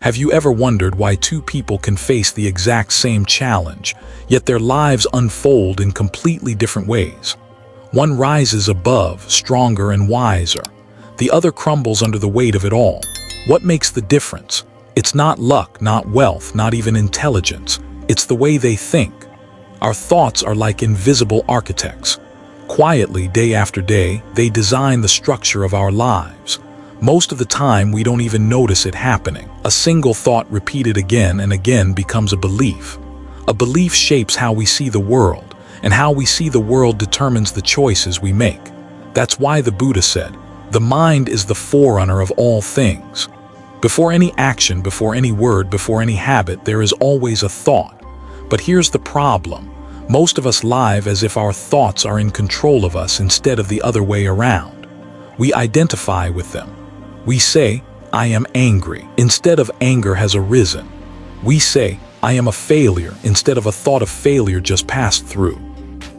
Have you ever wondered why two people can face the exact same challenge, yet their lives unfold in completely different ways? One rises above, stronger and wiser. The other crumbles under the weight of it all. What makes the difference? It's not luck, not wealth, not even intelligence. It's the way they think. Our thoughts are like invisible architects. Quietly, day after day, they design the structure of our lives. Most of the time, we don't even notice it happening. A single thought repeated again and again becomes a belief. A belief shapes how we see the world, and how we see the world determines the choices we make. That's why the Buddha said, "The mind is the forerunner of all things." Before any action, before any word, before any habit, there is always a thought. But here's the problem. Most of us live as if our thoughts are in control of us instead of the other way around. We identify with them. We say, "I am angry," instead of "anger has arisen." We say, "I am a failure," instead of a thought of failure just passed through.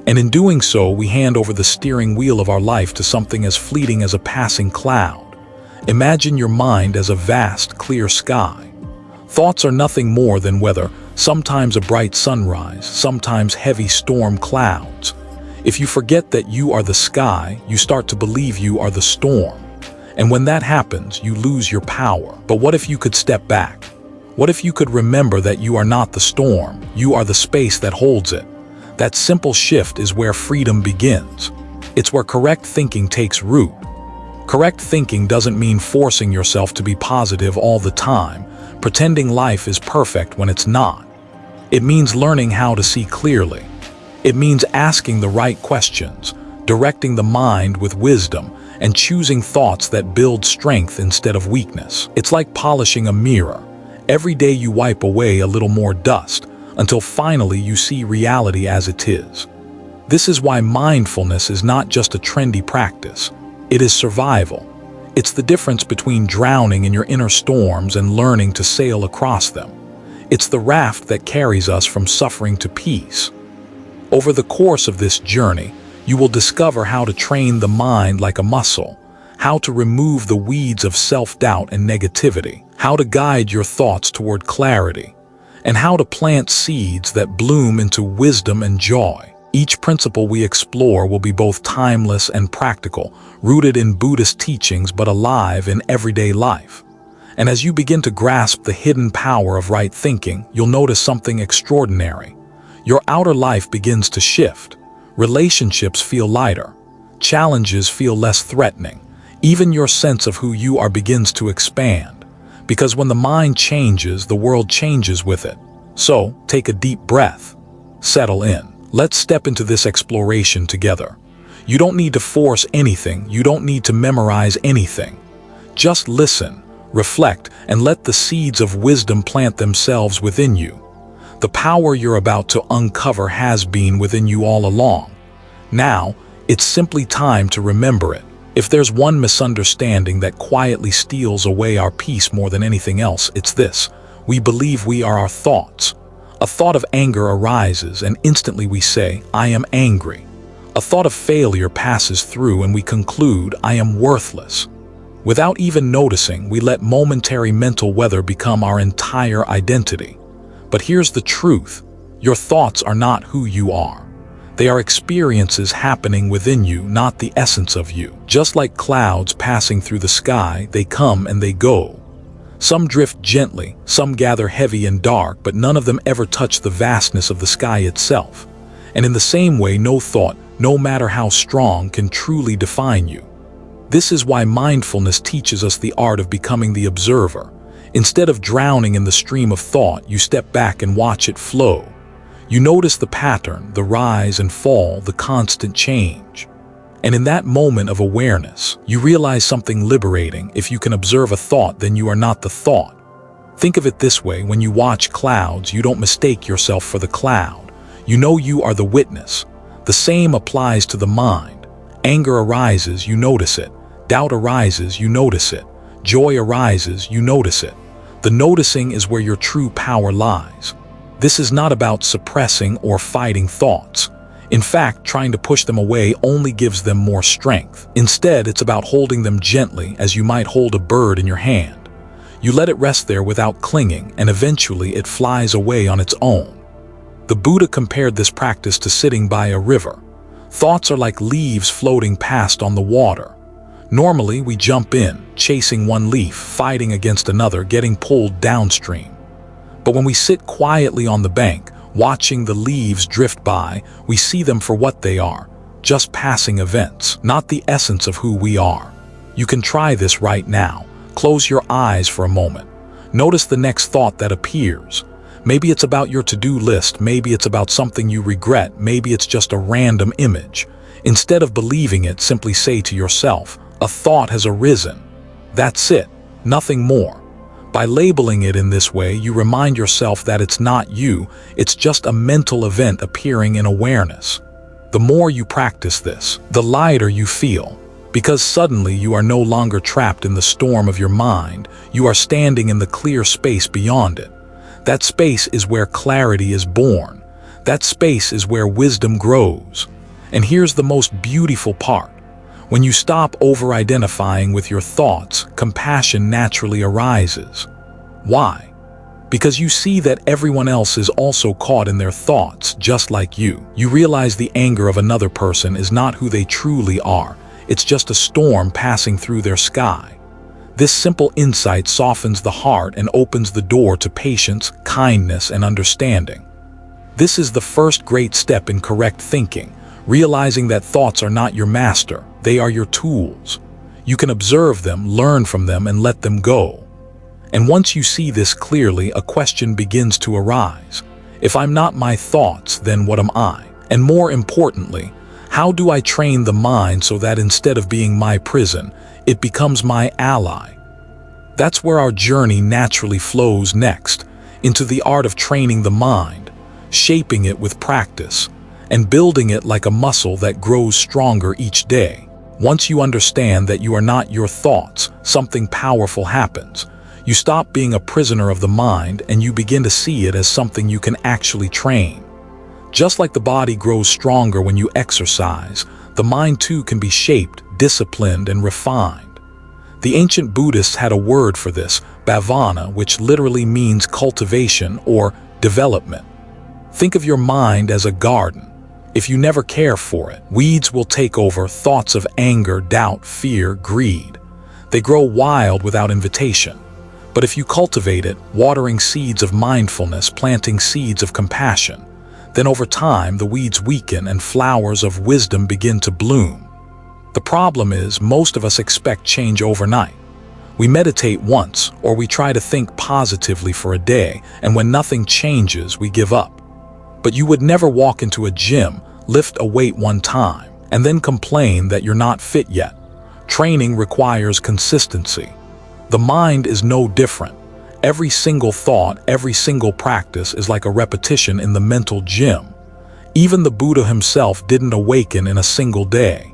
And in doing so, we hand over the steering wheel of our life to something as fleeting as a passing cloud. Imagine your mind as a vast, clear sky. Thoughts are nothing more than weather, sometimes a bright sunrise, sometimes heavy storm clouds. If you forget that you are the sky, you start to believe you are the storm. And when that happens, you lose your power. But what if you could step back? What if you could remember that you are not the storm, you are the space that holds it? That simple shift is where freedom begins. It's where correct thinking takes root. Correct thinking doesn't mean forcing yourself to be positive all the time, pretending life is perfect when it's not. It means learning how to see clearly. It means asking the right questions, directing the mind with wisdom, and choosing thoughts that build strength instead of weakness. It's like polishing a mirror. Every day you wipe away a little more dust, until finally you see reality as it is. This is why mindfulness is not just a trendy practice. It is survival. It's the difference between drowning in your inner storms and learning to sail across them. It's the raft that carries us from suffering to peace. Over the course of this journey, you will discover how to train the mind like a muscle, how to remove the weeds of self-doubt and negativity, how to guide your thoughts toward clarity, and how to plant seeds that bloom into wisdom and joy. Each principle we explore will be both timeless and practical, rooted in Buddhist teachings but alive in everyday life. And as you begin to grasp the hidden power of right thinking, you'll notice something extraordinary. Your outer life begins to shift. Relationships feel lighter. Challenges feel less threatening. Even your sense of who you are begins to expand. Because when the mind changes, the world changes with it. So, take a deep breath. Settle in. Let's step into this exploration together. You don't need to force anything. You don't need to memorize anything. Just listen, reflect, and let the seeds of wisdom plant themselves within you. The power you're about to uncover has been within you all along. Now, it's simply time to remember it. If there's one misunderstanding that quietly steals away our peace more than anything else, it's this: we believe we are our thoughts. A thought of anger arises and instantly we say, "I am angry." A thought of failure passes through and we conclude, "I am worthless." Without even noticing, we let momentary mental weather become our entire identity. But here's the truth: your thoughts are not who you are. They are experiences happening within you, not the essence of you. Just like clouds passing through the sky, they come and they go. Some drift gently, some gather heavy and dark, but none of them ever touch the vastness of the sky itself. And in the same way, no thought, no matter how strong, can truly define you. This is why mindfulness teaches us the art of becoming the observer. Instead of drowning in the stream of thought, you step back and watch it flow. You notice the pattern, the rise and fall, the constant change. And in that moment of awareness, you realize something liberating. If you can observe a thought, then you are not the thought. Think of it this way: when you watch clouds, you don't mistake yourself for the cloud. You know you are the witness. The same applies to the mind. Anger arises, you notice it. Doubt arises, you notice it. Joy arises, you notice it. The noticing is where your true power lies. This is not about suppressing or fighting thoughts. In fact, trying to push them away only gives them more strength. Instead, it's about holding them gently, as you might hold a bird in your hand. You let it rest there without clinging, and eventually it flies away on its own. The Buddha compared this practice to sitting by a river. Thoughts are like leaves floating past on the water. Normally, we jump in, chasing one leaf, fighting against another, getting pulled downstream. But when we sit quietly on the bank, watching the leaves drift by, we see them for what they are, just passing events, not the essence of who we are. You can try this right now. Close your eyes for a moment. Notice the next thought that appears. Maybe it's about your to-do list, maybe it's about something you regret, maybe it's just a random image. Instead of believing it, simply say to yourself, a thought has arisen. That's it, nothing more. By labeling it in this way, you remind yourself that it's not you, it's just a mental event appearing in awareness. The more you practice this, the lighter you feel, because suddenly you are no longer trapped in the storm of your mind, you are standing in the clear space beyond it. That space is where clarity is born. That space is where wisdom grows. And here's the most beautiful part. When you stop over-identifying with your thoughts, compassion naturally arises. Why? Because you see that everyone else is also caught in their thoughts, just like you. You realize the anger of another person is not who they truly are. It's just a storm passing through their sky. This simple insight softens the heart and opens the door to patience, kindness, and understanding. This is the first great step in correct thinking, realizing that thoughts are not your master, they are your tools. You can observe them, learn from them, and let them go. And once you see this clearly, a question begins to arise. If I'm not my thoughts, then what am I? And more importantly, how do I train the mind so that instead of being my prison, it becomes my ally? That's where our journey naturally flows next, into the art of training the mind, shaping it with practice, and building it like a muscle that grows stronger each day. Once you understand that you are not your thoughts, something powerful happens. You stop being a prisoner of the mind and you begin to see it as something you can actually train. Just like the body grows stronger when you exercise, the mind too can be shaped, disciplined, and refined. The ancient Buddhists had a word for this, Bhavana, which literally means cultivation or development. Think of your mind as a garden. If you never care for it, weeds will take over, thoughts of anger, doubt, fear, greed. They grow wild without invitation. But if you cultivate it, watering seeds of mindfulness, planting seeds of compassion, then over time the weeds weaken and flowers of wisdom begin to bloom. The problem is, most of us expect change overnight. We meditate once, or we try to think positively for a day, and when nothing changes, we give up. But you would never walk into a gym, lift a weight one time, and then complain that you're not fit yet. Training requires consistency. The mind is no different. Every single thought, every single practice is like a repetition in the mental gym. Even the Buddha himself didn't awaken in a single day.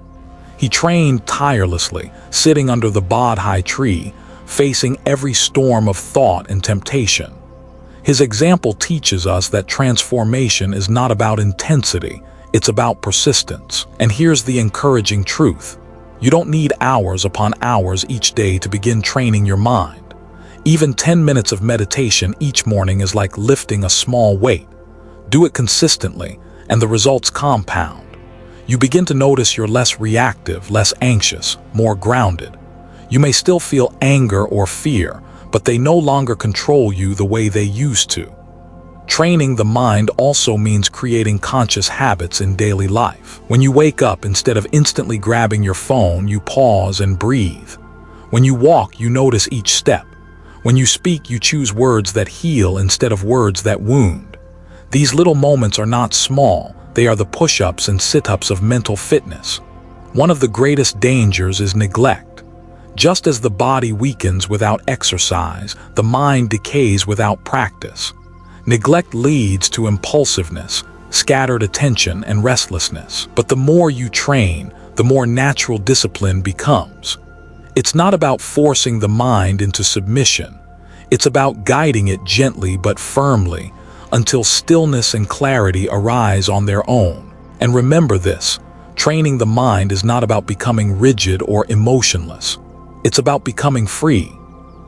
He trained tirelessly, sitting under the Bodhi tree, facing every storm of thought and temptation. His example teaches us that transformation is not about intensity, it's about persistence. And here's the encouraging truth. You don't need hours upon hours each day to begin training your mind. Even 10 minutes of meditation each morning is like lifting a small weight. Do it consistently, and the results compound. You begin to notice you're less reactive, less anxious, more grounded. You may still feel anger or fear, but they no longer control you the way they used to. Training the mind also means creating conscious habits in daily life. When you wake up, instead of instantly grabbing your phone, you pause and breathe. When you walk, you notice each step. When you speak, you choose words that heal instead of words that wound. These little moments are not small. They are the push-ups and sit-ups of mental fitness. One of the greatest dangers is neglect. Just as the body weakens without exercise, the mind decays without practice. Neglect leads to impulsiveness, scattered attention, and restlessness. But the more you train, the more natural discipline becomes. It's not about forcing the mind into submission. It's about guiding it gently but firmly, until stillness and clarity arise on their own. And remember this, training the mind is not about becoming rigid or emotionless. It's about becoming free.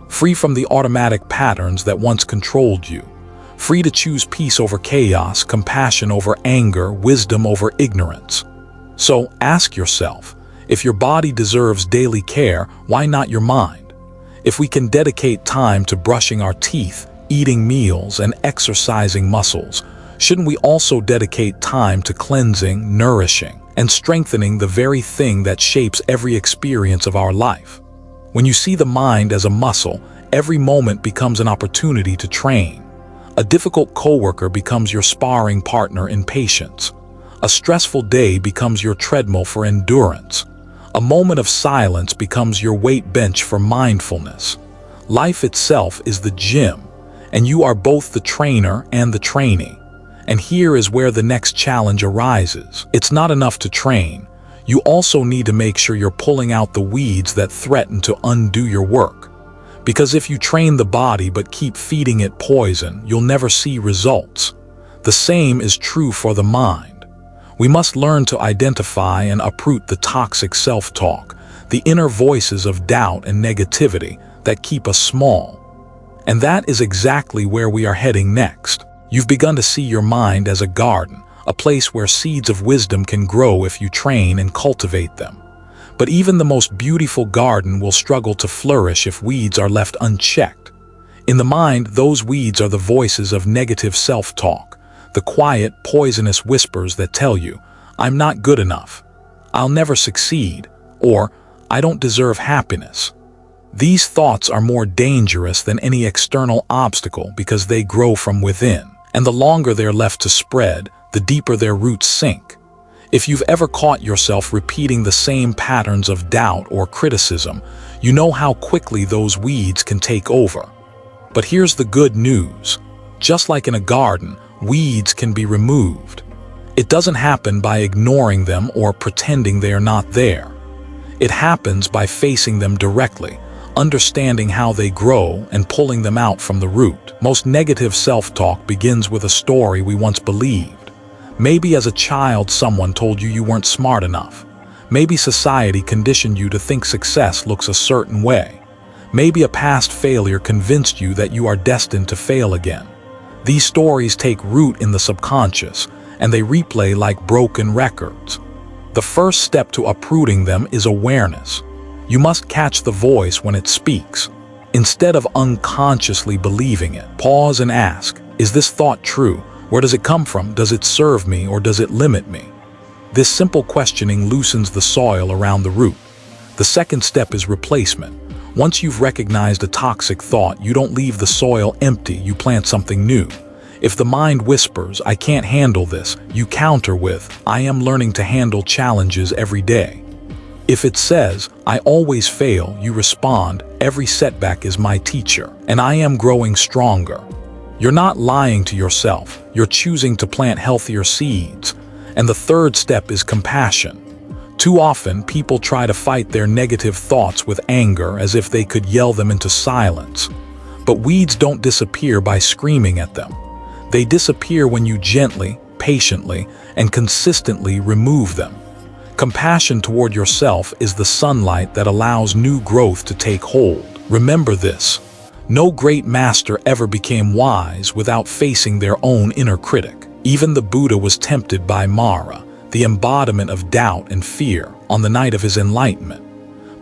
free from the automatic patterns that once controlled you, free to choose peace over chaos, compassion over anger, wisdom over ignorance. So ask yourself, if your body deserves daily care, why not your mind? If we can dedicate time to brushing our teeth, eating meals, and exercising muscles, shouldn't we also dedicate time to cleansing, nourishing, and strengthening the very thing that shapes every experience of our life? When you see the mind as a muscle, every moment becomes an opportunity to train. A difficult coworker becomes your sparring partner in patience. A stressful day becomes your treadmill for endurance. A moment of silence becomes your weight bench for mindfulness. Life itself is the gym, and you are both the trainer and the trainee. And here is where the next challenge arises. It's not enough to train. You also need to make sure you're pulling out the weeds that threaten to undo your work. Because if you train the body but keep feeding it poison, you'll never see results. The same is true for the mind. We must learn to identify and uproot the toxic self-talk, the inner voices of doubt and negativity that keep us small. And that is exactly where we are heading next. You've begun to see your mind as a garden, a place where seeds of wisdom can grow if you train and cultivate them. But even the most beautiful garden will struggle to flourish if weeds are left unchecked. In the mind, those weeds are the voices of negative self-talk, the quiet, poisonous whispers that tell you, "I'm not good enough," "I'll never succeed," or "I don't deserve happiness." These thoughts are more dangerous than any external obstacle because they grow from within, and the longer they're left to spread, the deeper their roots sink. If you've ever caught yourself repeating the same patterns of doubt or criticism, you know how quickly those weeds can take over. But here's the good news. Just like in a garden, weeds can be removed. It doesn't happen by ignoring them or pretending they are not there. It happens by facing them directly, understanding how they grow, and pulling them out from the root. Most negative self-talk begins with a story we once believed. Maybe as a child someone told you weren't smart enough. Maybe society conditioned you to think success looks a certain way. Maybe a past failure convinced you that you are destined to fail again. These stories take root in the subconscious, and they replay like broken records. The first step to uprooting them is awareness. You must catch the voice when it speaks. Instead of unconsciously believing it, pause and ask, is this thought true? Where does it come from? Does it serve me or does it limit me? This simple questioning loosens the soil around the root. The second step is replacement. Once you've recognized a toxic thought, you don't leave the soil empty, you plant something new. If the mind whispers, "I can't handle this," you counter with, "I am learning to handle challenges every day." If it says, "I always fail," you respond, "Every setback is my teacher, and I am growing stronger." You're not lying to yourself, you're choosing to plant healthier seeds. And the third step is compassion. Too often, people try to fight their negative thoughts with anger as if they could yell them into silence. But weeds don't disappear by screaming at them. They disappear when you gently, patiently, and consistently remove them. Compassion toward yourself is the sunlight that allows new growth to take hold. Remember this. No great master ever became wise without facing their own inner critic. Even the Buddha was tempted by Mara, the embodiment of doubt and fear, on the night of his enlightenment.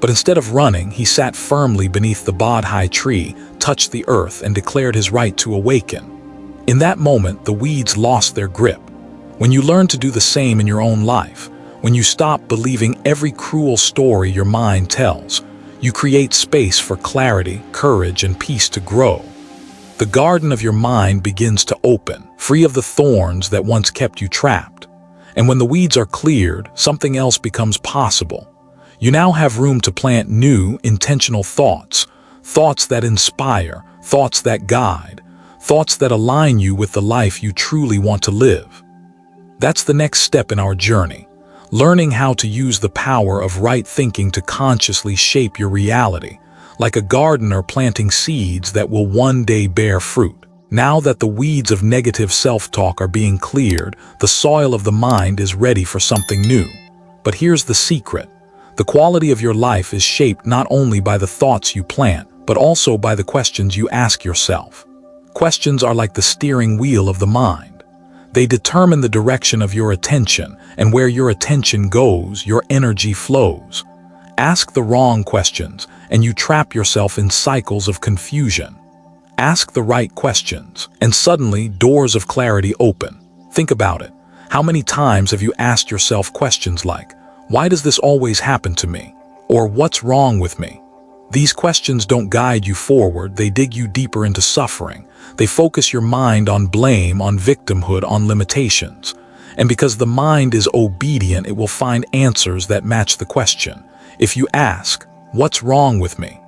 But instead of running, he sat firmly beneath the Bodhi tree, touched the earth, and declared his right to awaken. In that moment, the weeds lost their grip. When you learn to do the same in your own life, when you stop believing every cruel story your mind tells, you create space for clarity, courage, and peace to grow. The garden of your mind begins to open, free of the thorns that once kept you trapped. And when the weeds are cleared, something else becomes possible. You now have room to plant new, intentional thoughts, thoughts that inspire, thoughts that guide, thoughts that align you with the life you truly want to live. That's the next step in our journey. Learning how to use the power of right thinking to consciously shape your reality, like a gardener planting seeds that will one day bear fruit. Now that the weeds of negative self-talk are being cleared, the soil of the mind is ready for something new. But here's the secret. The quality of your life is shaped not only by the thoughts you plant, but also by the questions you ask yourself. Questions are like the steering wheel of the mind. They determine the direction of your attention, and where your attention goes, your energy flows. Ask the wrong questions, and you trap yourself in cycles of confusion. Ask the right questions, and suddenly doors of clarity open. Think about it. How many times have you asked yourself questions like, "Why does this always happen to me?" Or "What's wrong with me?" These questions don't guide you forward, they dig you deeper into suffering. They focus your mind on blame, on victimhood, on limitations. And because the mind is obedient, it will find answers that match the question. If you ask, "What's wrong with me?"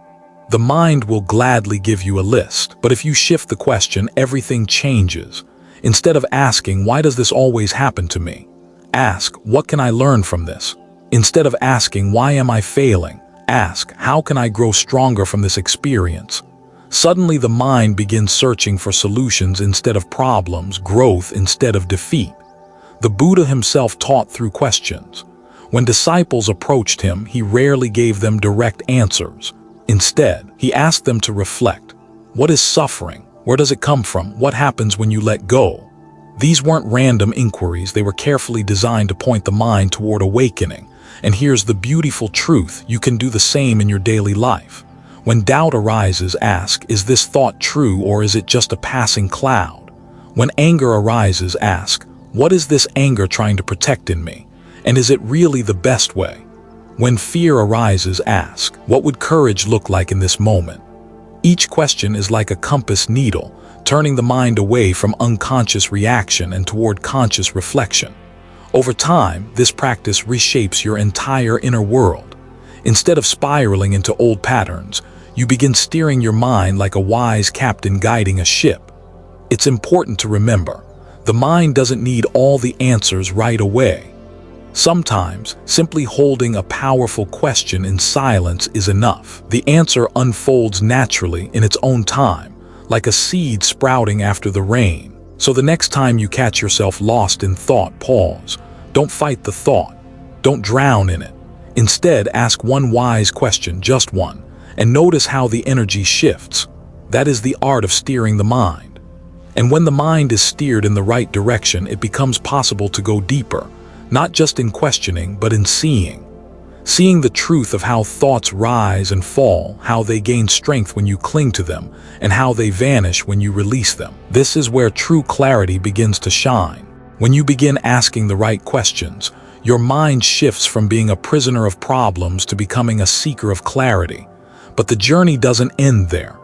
the mind will gladly give you a list. But if you shift the question, everything changes. Instead of asking, "Why does this always happen to me?" ask, "What can I learn from this?" Instead of asking, "Why am I failing?" ask, "How can I grow stronger from this experience?" Suddenly the mind begins searching for solutions instead of problems, growth instead of defeat. The Buddha himself taught through questions. When disciples approached him, he rarely gave them direct answers. Instead, he asked them to reflect. What is suffering? Where does it come from? What happens when you let go? These weren't random inquiries, they were carefully designed to point the mind toward awakening. And here's the beautiful truth, you can do the same in your daily life. When doubt arises, ask, "Is this thought true, or is it just a passing cloud?" When anger arises, ask, "What is this anger trying to protect in me? And is it really the best way?" When fear arises, ask, "What would courage look like in this moment?" Each question is like a compass needle, turning the mind away from unconscious reaction and toward conscious reflection. Over time, this practice reshapes your entire inner world. Instead of spiraling into old patterns, you begin steering your mind like a wise captain guiding a ship. It's important to remember, the mind doesn't need all the answers right away. Sometimes, simply holding a powerful question in silence is enough. The answer unfolds naturally in its own time, like a seed sprouting after the rain. So the next time you catch yourself lost in thought, pause. Don't fight the thought. Don't drown in it. Instead, ask one wise question, just one, and notice how the energy shifts. That is the art of steering the mind. And when the mind is steered in the right direction, it becomes possible to go deeper, not just in questioning, but in seeing. Seeing the truth of how thoughts rise and fall, how they gain strength when you cling to them, and how they vanish when you release them. This is where true clarity begins to shine. When you begin asking the right questions, your mind shifts from being a prisoner of problems to becoming a seeker of clarity. But the journey doesn't end there.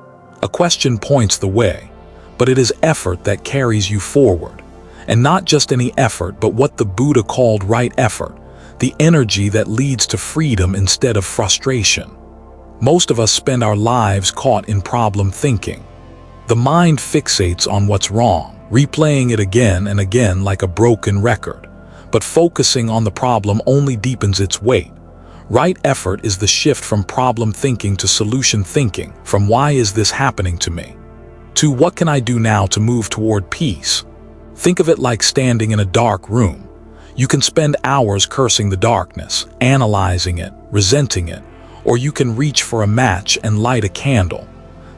A question points the way, but it is effort that carries you forward. And not just any effort, but what the Buddha called right effort. The energy that leads to freedom instead of frustration. Most of us spend our lives caught in problem thinking. The mind fixates on what's wrong, replaying it again and again like a broken record. But focusing on the problem only deepens its weight. Right effort is the shift from problem thinking to solution thinking, from "Why is this happening to me?" to "What can I do now to move toward peace?" Think of it like standing in a dark room. You can spend hours cursing the darkness, analyzing it, resenting it, or you can reach for a match and light a candle.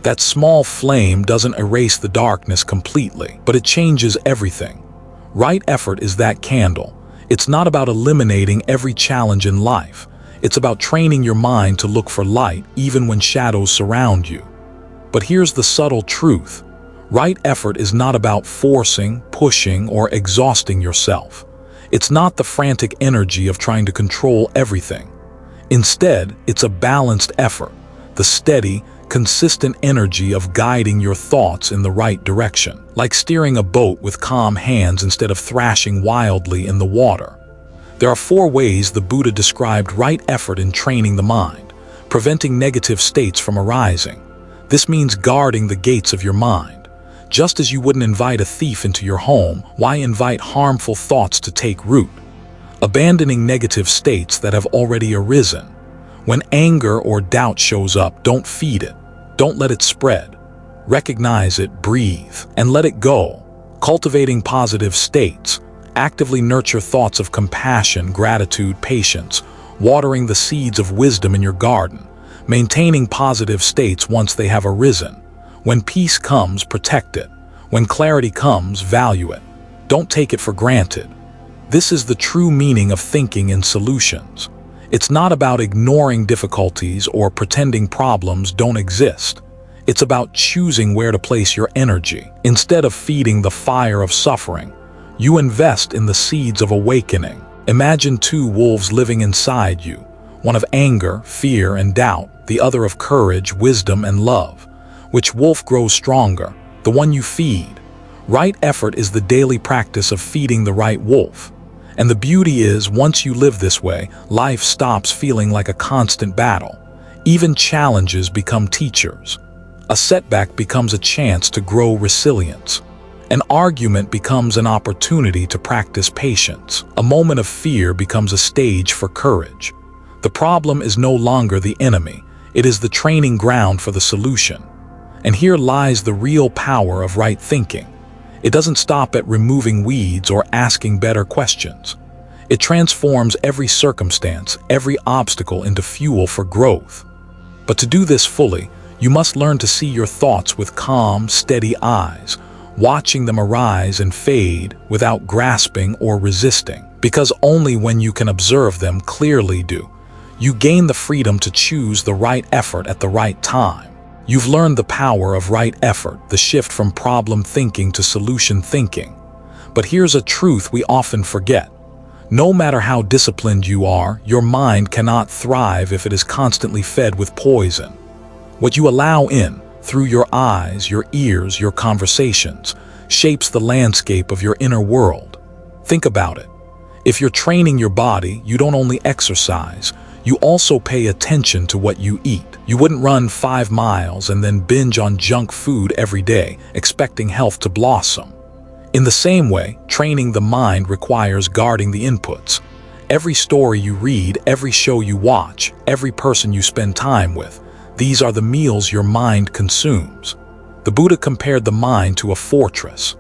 That small flame doesn't erase the darkness completely, but it changes everything. Right effort is that candle. It's not about eliminating every challenge in life. It's about training your mind to look for light even when shadows surround you. But here's the subtle truth. Right effort is not about forcing, pushing, or exhausting yourself. It's not the frantic energy of trying to control everything. Instead, it's a balanced effort, the steady, consistent energy of guiding your thoughts in the right direction, like steering a boat with calm hands instead of thrashing wildly in the water. There are 4 ways the Buddha described right effort in training the mind, preventing negative states from arising. This means guarding the gates of your mind. Just as you wouldn't invite a thief into your home, why invite harmful thoughts to take root? Abandoning negative states that have already arisen. When anger or doubt shows up, don't feed it. Don't let it spread. Recognize it, breathe, and let it go. Cultivating positive states. Actively nurture thoughts of compassion, gratitude, patience, watering the seeds of wisdom in your garden. maintaining positive states once they have arisen. When peace comes, protect it. When clarity comes, value it. Don't take it for granted. This is the true meaning of thinking in solutions. It's not about ignoring difficulties or pretending problems don't exist. It's about choosing where to place your energy. Instead of feeding the fire of suffering, you invest in the seeds of awakening. Imagine two wolves living inside you, one of anger, fear, and doubt, the other of courage, wisdom, and love. Which wolf grows stronger? The one you feed. Right effort is the daily practice of feeding the right wolf. And the beauty is, once you live this way, life stops feeling like a constant battle. Even challenges become teachers. A setback becomes a chance to grow resilience. An argument becomes an opportunity to practice patience. A moment of fear becomes a stage for courage. The problem is no longer the enemy. It is the training ground for the solution. And here lies the real power of right thinking. It doesn't stop at removing weeds or asking better questions. It transforms every circumstance, every obstacle into fuel for growth. But to do this fully, you must learn to see your thoughts with calm, steady eyes, watching them arise and fade without grasping or resisting. Because only when you can observe them clearly do you gain the freedom to choose the right effort at the right time. You've learned the power of right effort, the shift from problem thinking to solution thinking. But here's a truth we often forget. No matter how disciplined you are, your mind cannot thrive if it is constantly fed with poison. What you allow in, through your eyes, your ears, your conversations, shapes the landscape of your inner world. Think about it. If you're training your body, you don't only exercise, you also pay attention to what you eat. You wouldn't run 5 miles and then binge on junk food every day, expecting health to blossom. In the same way, training the mind requires guarding the inputs. Every story you read, every show you watch, every person you spend time with, these are the meals your mind consumes. The Buddha compared the mind to a fortress.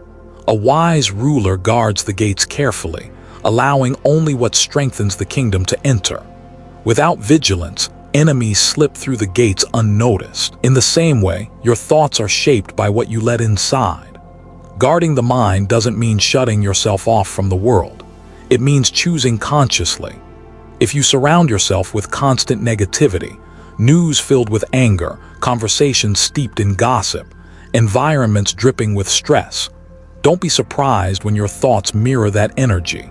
A wise ruler guards the gates carefully, allowing only what strengthens the kingdom to enter. Without vigilance, enemies slip through the gates unnoticed. In the same way, your thoughts are shaped by what you let inside. Guarding the mind doesn't mean shutting yourself off from the world. It means choosing consciously. If you surround yourself with constant negativity, news filled with anger, conversations steeped in gossip, environments dripping with stress, don't be surprised when your thoughts mirror that energy.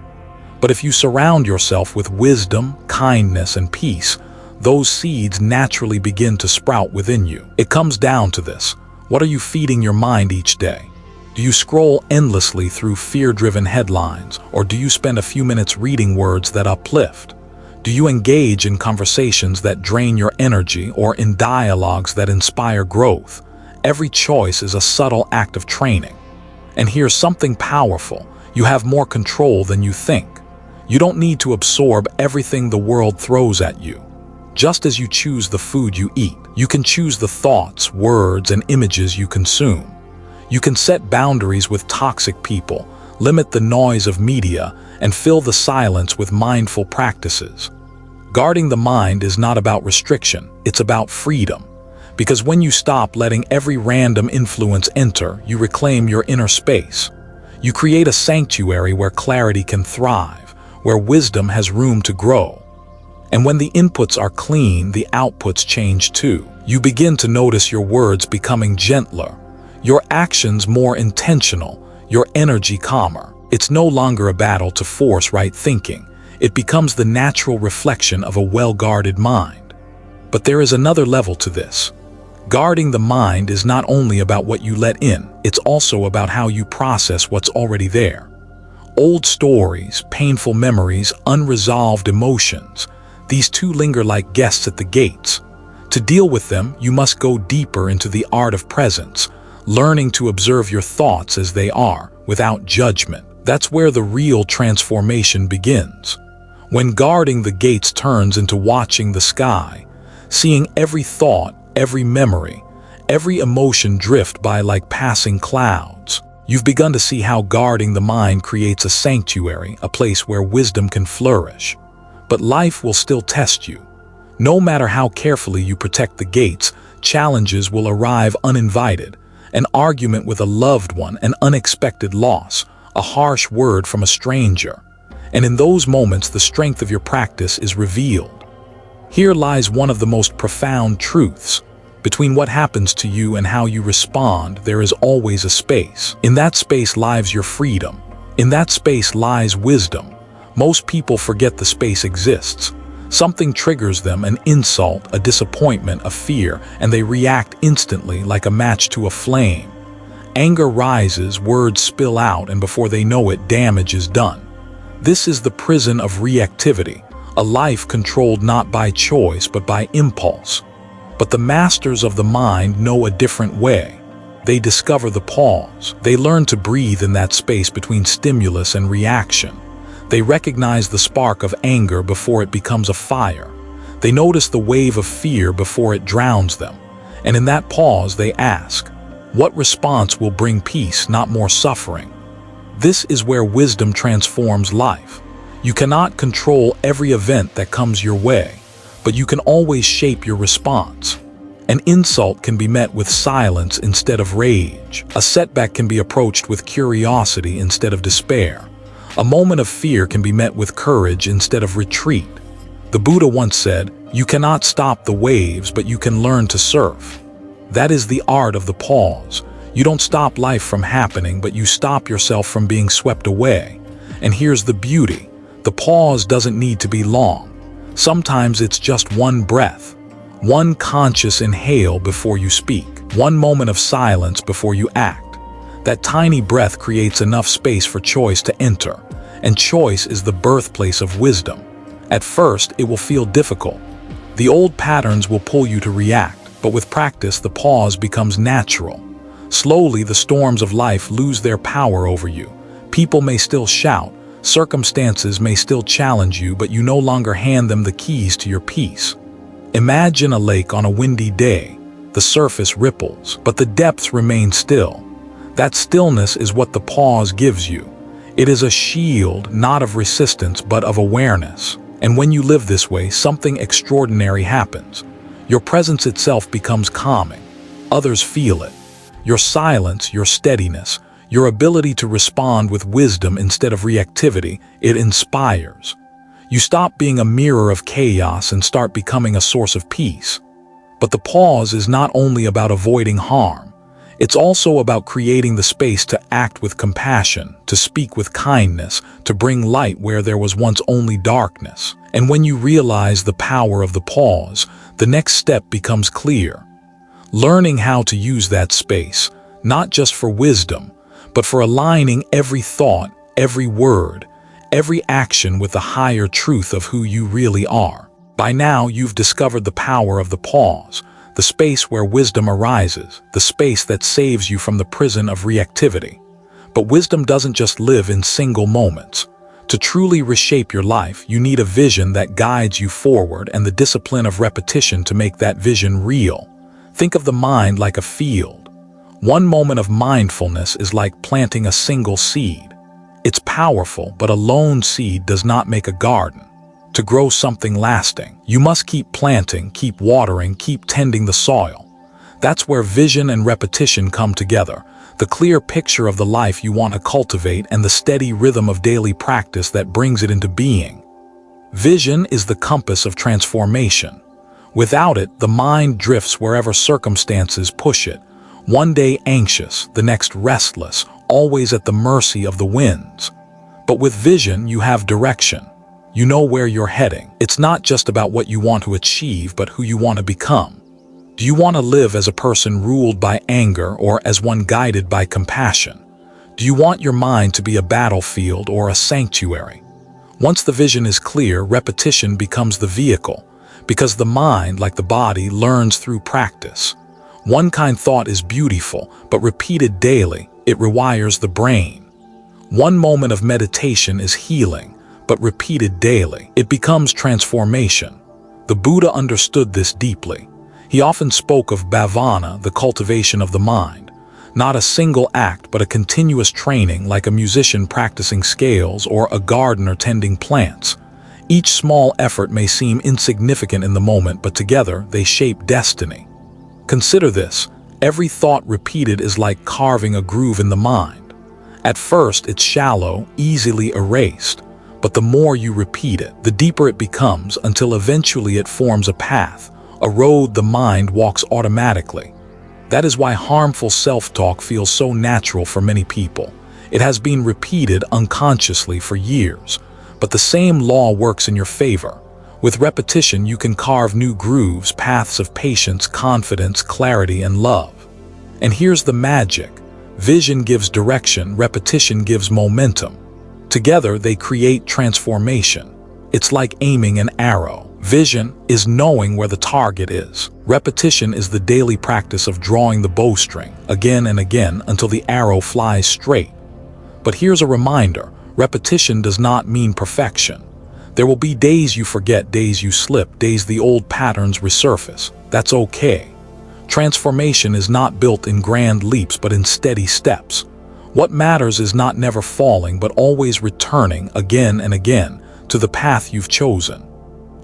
But if you surround yourself with wisdom, kindness, and peace, those seeds naturally begin to sprout within you. It comes down to this. What are you feeding your mind each day? Do you scroll endlessly through fear-driven headlines, or do you spend a few minutes reading words that uplift? Do you engage in conversations that drain your energy or in dialogues that inspire growth? Every choice is a subtle act of training. And here's something powerful. You have more control than you think. You don't need to absorb everything the world throws at you. Just as you choose the food you eat, you can choose the thoughts, words, and images you consume. You can set boundaries with toxic people, limit the noise of media, and fill the silence with mindful practices. Guarding the mind is not about restriction, it's about freedom. Because when you stop letting every random influence enter, you reclaim your inner space. You create a sanctuary where clarity can thrive, where wisdom has room to grow. And when the inputs are clean, the outputs change too. You begin to notice your words becoming gentler, your actions more intentional, your energy calmer. It's no longer a battle to force right thinking. It becomes the natural reflection of a well-guarded mind. But there is another level to this. Guarding the mind is not only about what you let in, it's also about how you process what's already there. Old stories, painful memories, unresolved emotions, these too linger like guests at the gates. To deal with them, you must go deeper into the art of presence, learning to observe your thoughts as they are, without judgment. That's where the real transformation begins. When guarding the gates turns into watching the sky, seeing every thought, every memory, every emotion drift by like passing clouds, you've begun to see how guarding the mind creates a sanctuary, a place where wisdom can flourish. But life will still test you. No matter how carefully you protect the gates, challenges will arrive uninvited. An argument with a loved one, an unexpected loss, a harsh word from a stranger. And in those moments, the strength of your practice is revealed. Here lies one of the most profound truths. Between what happens to you and how you respond, there is always a space. In that space lies your freedom. In that space lies wisdom. Most people forget the space exists. Something triggers them, an insult, a disappointment, a fear, and they react instantly like a match to a flame. Anger rises, words spill out, and before they know it, damage is done. This is the prison of reactivity, a life controlled not by choice but by impulse. But the masters of the mind know a different way. They discover the pause. They learn to breathe in that space between stimulus and reaction. They recognize the spark of anger before it becomes a fire. They notice the wave of fear before it drowns them. And in that pause they ask, what response will bring peace, not more suffering? This is where wisdom transforms life. You cannot control every event that comes your way, but you can always shape your response. An insult can be met with silence instead of rage. A setback can be approached with curiosity instead of despair. A moment of fear can be met with courage instead of retreat. The Buddha once said, "You cannot stop the waves, but you can learn to surf." That is the art of the pause. You don't stop life from happening, but you stop yourself from being swept away. And here's the beauty. The pause doesn't need to be long. Sometimes it's just one breath, one conscious inhale before you speak, one moment of silence before you act. That tiny breath creates enough space for choice to enter, and choice is the birthplace of wisdom. At first, it will feel difficult. The old patterns will pull you to react, but with practice, the pause becomes natural. Slowly, the storms of life lose their power over you. People may still shout, circumstances may still challenge you, but you no longer hand them the keys to your peace. Imagine a lake on a windy day. The surface ripples, but the depths remain still. That stillness is what the pause gives you. It is a shield, not of resistance, but of awareness. And when you live this way, something extraordinary happens. Your presence itself becomes calming. Others feel it. Your silence, your steadiness, your ability to respond with wisdom instead of reactivity, it inspires. You stop being a mirror of chaos and start becoming a source of peace. But the pause is not only about avoiding harm. It's also about creating the space to act with compassion, to speak with kindness, to bring light where there was once only darkness. And when you realize the power of the pause, the next step becomes clear. Learning how to use that space, not just for wisdom, but for aligning every thought, every word, every action with the higher truth of who you really are. By now, you've discovered the power of the pause, the space where wisdom arises, the space that saves you from the prison of reactivity. But wisdom doesn't just live in single moments. To truly reshape your life, you need a vision that guides you forward and the discipline of repetition to make that vision real. Think of the mind like a field. One moment of mindfulness is like planting a single seed. It's powerful, but a lone seed does not make a garden. To grow something lasting, you must keep planting, keep watering, keep tending the soil. That's where vision and repetition come together, the clear picture of the life you want to cultivate and the steady rhythm of daily practice that brings it into being. Vision is the compass of transformation. Without it, the mind drifts wherever circumstances push it, one day anxious, the next restless, always at the mercy of the winds. But with vision, you have direction. You know where you're heading. It's not just about what you want to achieve, but who you want to become. Do you want to live as a person ruled by anger or as one guided by compassion? Do you want your mind to be a battlefield or a sanctuary? Once the vision is clear, repetition becomes the vehicle, because the mind, like the body, learns through practice. One kind thought is beautiful, but repeated daily, it rewires the brain. One moment of meditation is healing, but repeated daily, it becomes transformation. The Buddha understood this deeply. He often spoke of Bhavana, the cultivation of the mind. Not a single act, but a continuous training, like a musician practicing scales or a gardener tending plants. Each small effort may seem insignificant in the moment, but together they shape destiny. Consider this: every thought repeated is like carving a groove in the mind. At first, it's shallow, easily erased, but the more you repeat it, the deeper it becomes, until eventually it forms a path, a road the mind walks automatically. That is why harmful self-talk feels so natural for many people. It has been repeated unconsciously for years, but the same law works in your favor. With repetition, you can carve new grooves, paths of patience, confidence, clarity, and love. And here's the magic: vision gives direction, repetition gives momentum. Together, they create transformation. It's like aiming an arrow. Vision is knowing where the target is. Repetition is the daily practice of drawing the bowstring again and again until the arrow flies straight. But here's a reminder: repetition does not mean perfection. There will be days you forget, days you slip, days the old patterns resurface. That's okay. Transformation is not built in grand leaps, but in steady steps. What matters is not never falling, but always returning again and again to the path you've chosen.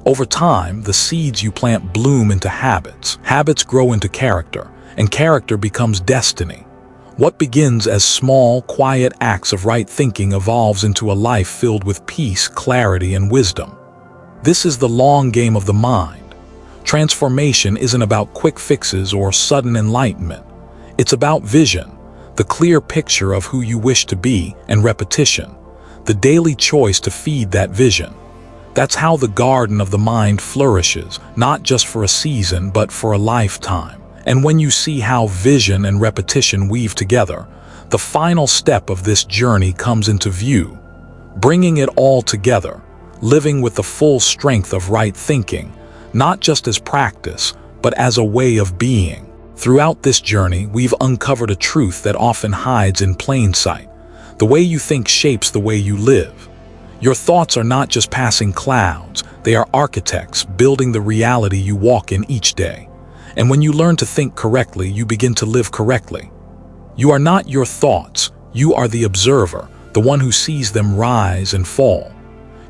Over time, the seeds you plant bloom into habits. Habits grow into character, and character becomes destiny. What begins as small, quiet acts of right thinking evolves into a life filled with peace, clarity, and wisdom. This is the long game of the mind. Transformation isn't about quick fixes or sudden enlightenment. It's about vision, the clear picture of who you wish to be, and repetition, the daily choice to feed that vision. That's how the garden of the mind flourishes, not just for a season, but for a lifetime. And when you see how vision and repetition weave together, the final step of this journey comes into view. Bringing it all together, living with the full strength of right thinking, not just as practice, but as a way of being. Throughout this journey, we've uncovered a truth that often hides in plain sight. The way you think shapes the way you live. Your thoughts are not just passing clouds, they are architects building the reality you walk in each day. And when you learn to think correctly, you begin to live correctly. You are not your thoughts, you are the observer, the one who sees them rise and fall.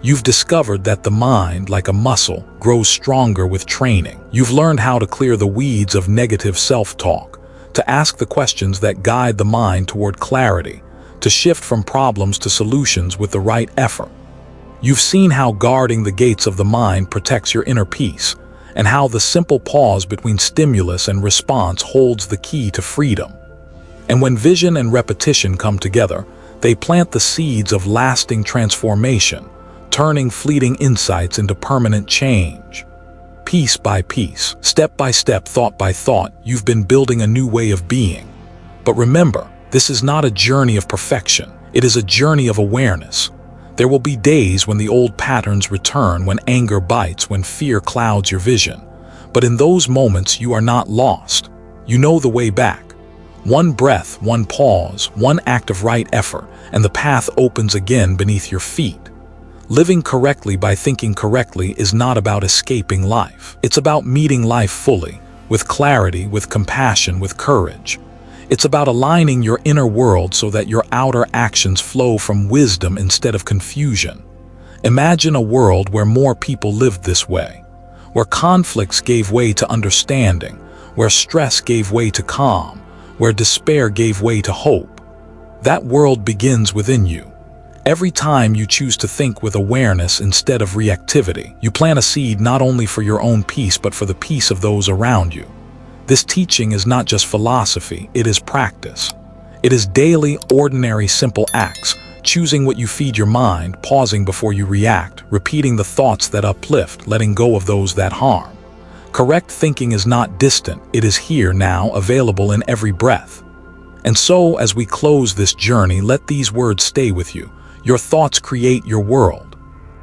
You've discovered that the mind, like a muscle, grows stronger with training. You've learned how to clear the weeds of negative self-talk, to ask the questions that guide the mind toward clarity, to shift from problems to solutions with the right effort. You've seen how guarding the gates of the mind protects your inner peace, and how the simple pause between stimulus and response holds the key to freedom. And when vision and repetition come together, they plant the seeds of lasting transformation, turning fleeting insights into permanent change. Piece by piece, step by step, thought by thought, you've been building a new way of being. But remember, this is not a journey of perfection, it is a journey of awareness. There will be days when the old patterns return, when anger bites, when fear clouds your vision. But in those moments, you are not lost. You know the way back. One breath, one pause, one act of right effort, and the path opens again beneath your feet. Living correctly by thinking correctly is not about escaping life. It's about meeting life fully, with clarity, with compassion, with courage. It's about aligning your inner world so that your outer actions flow from wisdom instead of confusion. Imagine a world where more people lived this way, where conflicts gave way to understanding, where stress gave way to calm, where despair gave way to hope. That world begins within you. Every time you choose to think with awareness instead of reactivity, you plant a seed not only for your own peace but for the peace of those around you. This teaching is not just philosophy, it is practice. It is daily, ordinary, simple acts, choosing what you feed your mind, pausing before you react, repeating the thoughts that uplift, letting go of those that harm. Correct thinking is not distant, it is here now, available in every breath. And so, as we close this journey, let these words stay with you. Your thoughts create your world.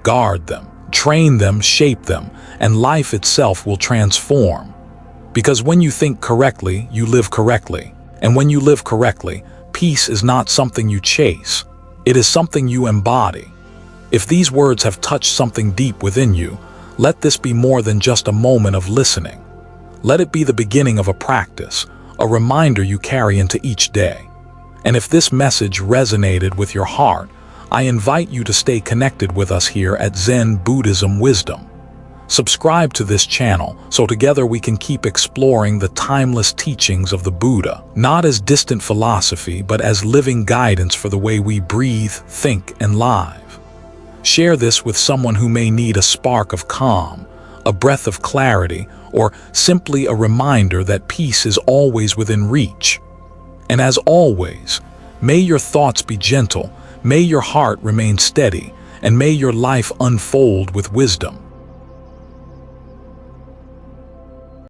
Guard them, train them, shape them, and life itself will transform. Because when you think correctly, you live correctly. And when you live correctly, peace is not something you chase. It is something you embody. If these words have touched something deep within you, let this be more than just a moment of listening. Let it be the beginning of a practice, a reminder you carry into each day. And if this message resonated with your heart, I invite you to stay connected with us here at Zen Buddhism Wisdom. Subscribe to this channel so together we can keep exploring the timeless teachings of the Buddha, not as distant philosophy, but as living guidance for the way we breathe, think, and live. Share this with someone who may need a spark of calm, a breath of clarity, or simply a reminder that peace is always within reach. And as always, may your thoughts be gentle, may your heart remain steady, and may your life unfold with wisdom.